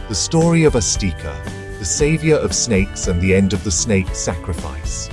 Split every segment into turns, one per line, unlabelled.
The story of Astika, the savior of snakes and the end of the snake sacrifice.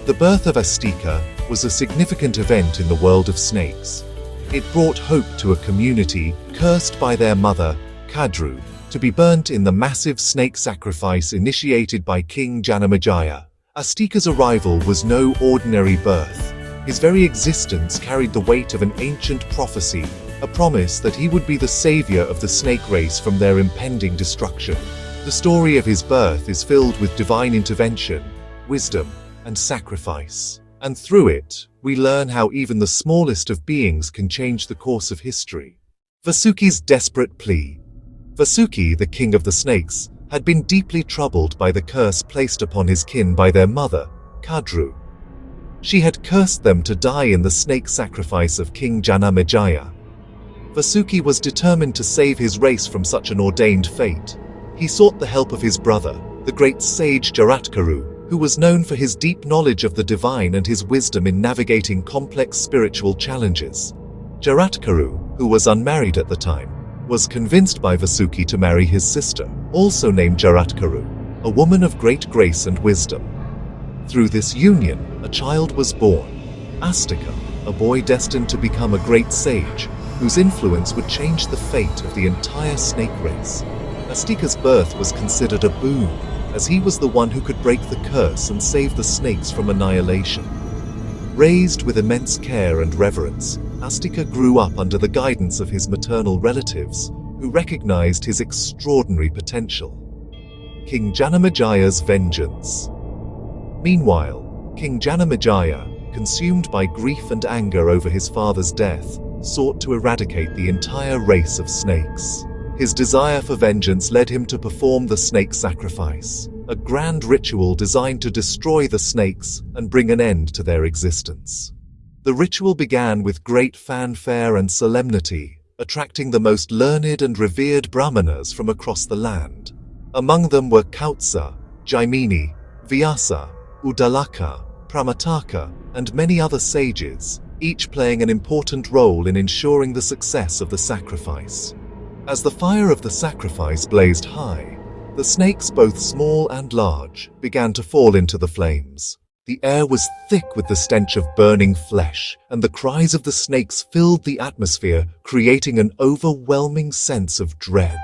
The birth of Astika was a significant event in the world of snakes. It brought hope to a community cursed by their mother, Kadru, to be burnt in the massive snake sacrifice initiated by King Janamejaya. Astika's arrival was no ordinary birth. His very existence carried the weight of an ancient prophecy, a promise that he would be the savior of the snake race from their impending destruction. The story of his birth is filled with divine intervention, wisdom, and sacrifice. And through it, we learn how even the smallest of beings can change the course of history. Vasuki's desperate plea. Vasuki, the king of the snakes, had been deeply troubled by the curse placed upon his kin by their mother, Kadru. She had cursed them to die in the snake sacrifice of King Janamejaya. Vasuki was determined to save his race from such an ordained fate. He sought the help of his brother, the great sage Jaratkaru, who was known for his deep knowledge of the divine and his wisdom in navigating complex spiritual challenges. Jaratkaru, who was unmarried at the time, was convinced by Vasuki to marry his sister, also named Jaratkaru, a woman of great grace and wisdom. Through this union, a child was born, Astika, a boy destined to become a great sage, whose influence would change the fate of the entire snake race. Astika's birth was considered a boon, as he was the one who could break the curse and save the snakes from annihilation. Raised with immense care and reverence, Astika grew up under the guidance of his maternal relatives, who recognized his extraordinary potential. King Janamajaya's vengeance. Meanwhile, King Janamejaya, consumed by grief and anger over his father's death, sought to eradicate the entire race of snakes. His desire for vengeance led him to perform the snake sacrifice, a grand ritual designed to destroy the snakes and bring an end to their existence. The ritual began with great fanfare and solemnity, attracting the most learned and revered brahmanas from across the land. Among them were Kautsa, Jaimini, Vyasa, Udalaka, Pramataka, and many other sages, each playing an important role in ensuring the success of the sacrifice. As the fire of the sacrifice blazed high, the snakes, both small and large, began to fall into the flames. The air was thick with the stench of burning flesh, and the cries of the snakes filled the atmosphere, creating an overwhelming sense of dread.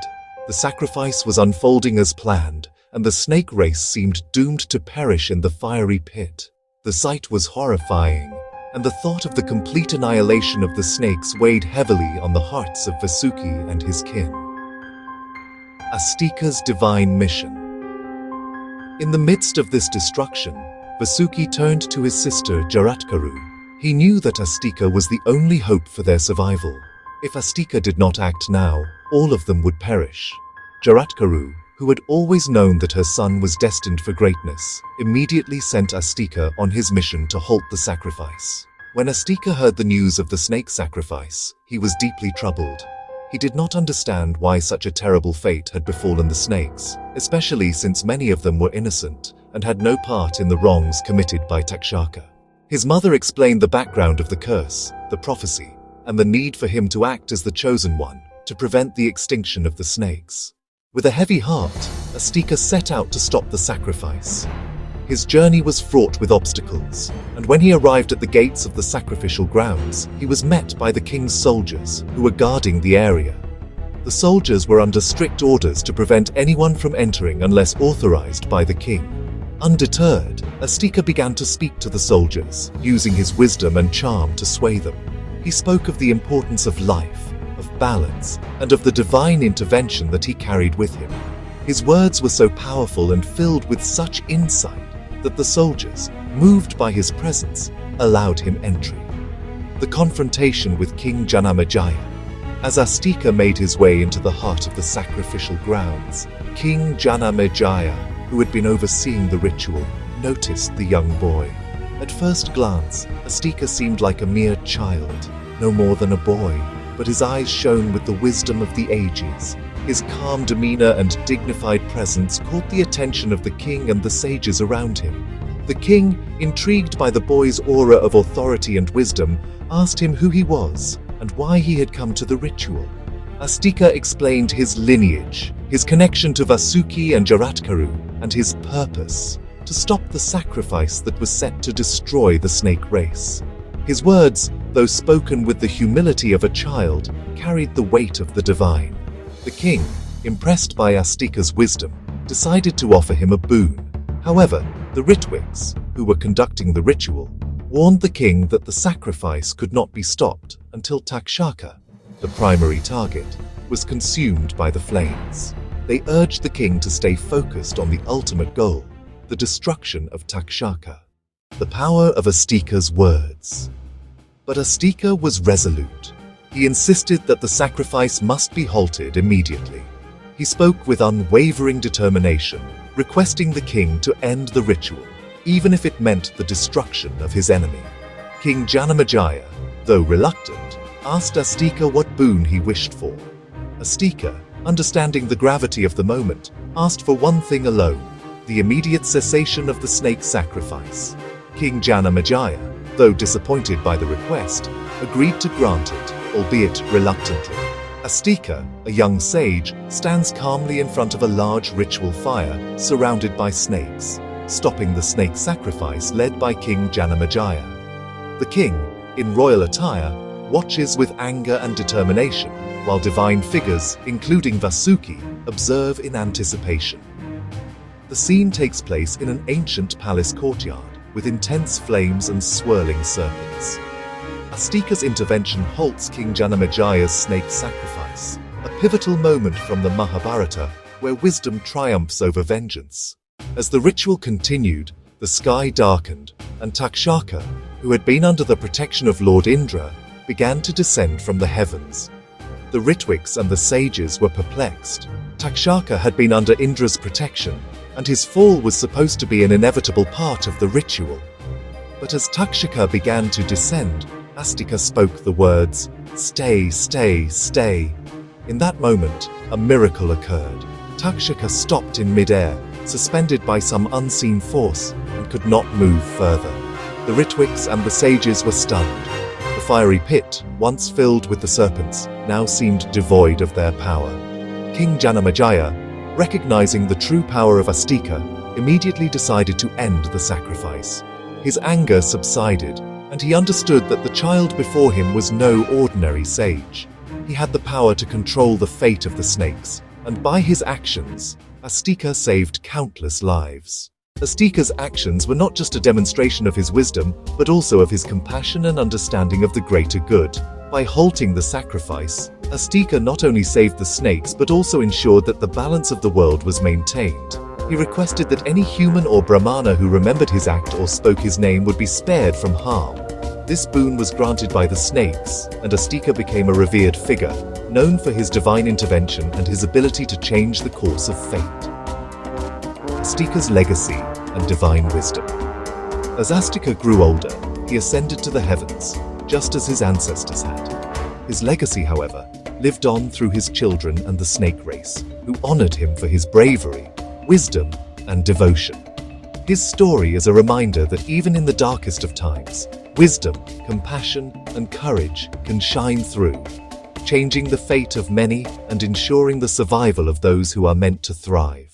The sacrifice was unfolding as planned, and the snake race seemed doomed to perish in the fiery pit. The sight was horrifying, and the thought of the complete annihilation of the snakes weighed heavily on the hearts of Vasuki and his kin. Astika's divine mission. In the midst of this destruction, Vasuki turned to his sister Jaratkaru. He knew that Astika was the only hope for their survival. If Astika did not act now, all of them would perish. Jaratkaru, who had always known that her son was destined for greatness, immediately sent Astika on his mission to halt the sacrifice. When Astika heard the news of the snake sacrifice, he was deeply troubled. He did not understand why such a terrible fate had befallen the snakes, especially since many of them were innocent and had no part in the wrongs committed by Takshaka. His mother explained the background of the curse, the prophecy, and the need for him to act as the chosen one to prevent the extinction of the snakes. With a heavy heart, Astika set out to stop the sacrifice. His journey was fraught with obstacles, and when he arrived at the gates of the sacrificial grounds, he was met by the king's soldiers, who were guarding the area. The soldiers were under strict orders to prevent anyone from entering unless authorized by the king. Undeterred, Astika began to speak to the soldiers, using his wisdom and charm to sway them. He spoke of the importance of life, of balance, and of the divine intervention that he carried with him. His words were so powerful and filled with such insight that the soldiers, moved by his presence, allowed him entry. The confrontation with King Janamejaya. As Astika made his way into the heart of the sacrificial grounds, King Janamejaya, who had been overseeing the ritual, noticed the young boy. At first glance, Astika seemed like a mere child, no more than a boy, but his eyes shone with the wisdom of the ages. His calm demeanor and dignified presence caught the attention of the king and the sages around him. The king, intrigued by the boy's aura of authority and wisdom, asked him who he was and why he had come to the ritual. Astika explained his lineage, his connection to Vasuki and Jaratkaru, and his purpose to stop the sacrifice that was set to destroy the snake race. His words, though spoken with the humility of a child, carried the weight of the divine. The king, impressed by Astika's wisdom, decided to offer him a boon. However, the Ritwiks, who were conducting the ritual, warned the king that the sacrifice could not be stopped until Takshaka, the primary target, was consumed by the flames. They urged the king to stay focused on the ultimate goal, the destruction of Takshaka. The power of Astika's words. But Astika was resolute. He insisted that the sacrifice must be halted immediately. He spoke with unwavering determination, requesting the king to end the ritual, even if it meant the destruction of his enemy. King Janamejaya, though reluctant, asked Astika what boon he wished for. Astika, understanding the gravity of the moment, asked for one thing alone: the immediate cessation of the snake sacrifice. King Janamejaya, though disappointed by the request, agreed to grant it, albeit reluctantly. Astika, a young sage, stands calmly in front of a large ritual fire, surrounded by snakes, stopping the snake sacrifice led by King Janamejaya. The king, in royal attire, watches with anger and determination, while divine figures, including Vasuki, observe in anticipation. The scene takes place in an ancient palace courtyard, with intense flames and swirling serpents. Astika's intervention halts King Janamejaya's snake sacrifice, a pivotal moment from the Mahabharata, where wisdom triumphs over vengeance. As the ritual continued, the sky darkened, and Takshaka, who had been under the protection of Lord Indra, began to descend from the heavens. The Ritwiks and the sages were perplexed. Takshaka had been under Indra's protection, and his fall was supposed to be an inevitable part of the ritual. But as Takshaka began to descend, Astika spoke the words, "Stay, stay, stay." In that moment, a miracle occurred. Takshaka stopped in midair, suspended by some unseen force, and could not move further. The Ritwiks and the sages were stunned. The fiery pit, once filled with the serpents, now seemed devoid of their power. King Janamejaya, recognizing the true power of Astika, immediately decided to end the sacrifice. His anger subsided, and he understood that the child before him was no ordinary sage. He had the power to control the fate of the snakes, and by his actions, Astika saved countless lives. Astika's actions were not just a demonstration of his wisdom, but also of his compassion and understanding of the greater good. By halting the sacrifice, Astika not only saved the snakes but also ensured that the balance of the world was maintained. He requested that any human or Brahmana who remembered his act or spoke his name would be spared from harm. This boon was granted by the snakes, and Astika became a revered figure, known for his divine intervention and his ability to change the course of fate. Astika's legacy and divine wisdom. As Astika grew older, he ascended to the heavens, just as his ancestors had. His legacy, however, lived on through his children and the snake race, who honored him for his bravery, wisdom, and devotion. His story is a reminder that even in the darkest of times, wisdom, compassion, and courage can shine through, changing the fate of many and ensuring the survival of those who are meant to thrive.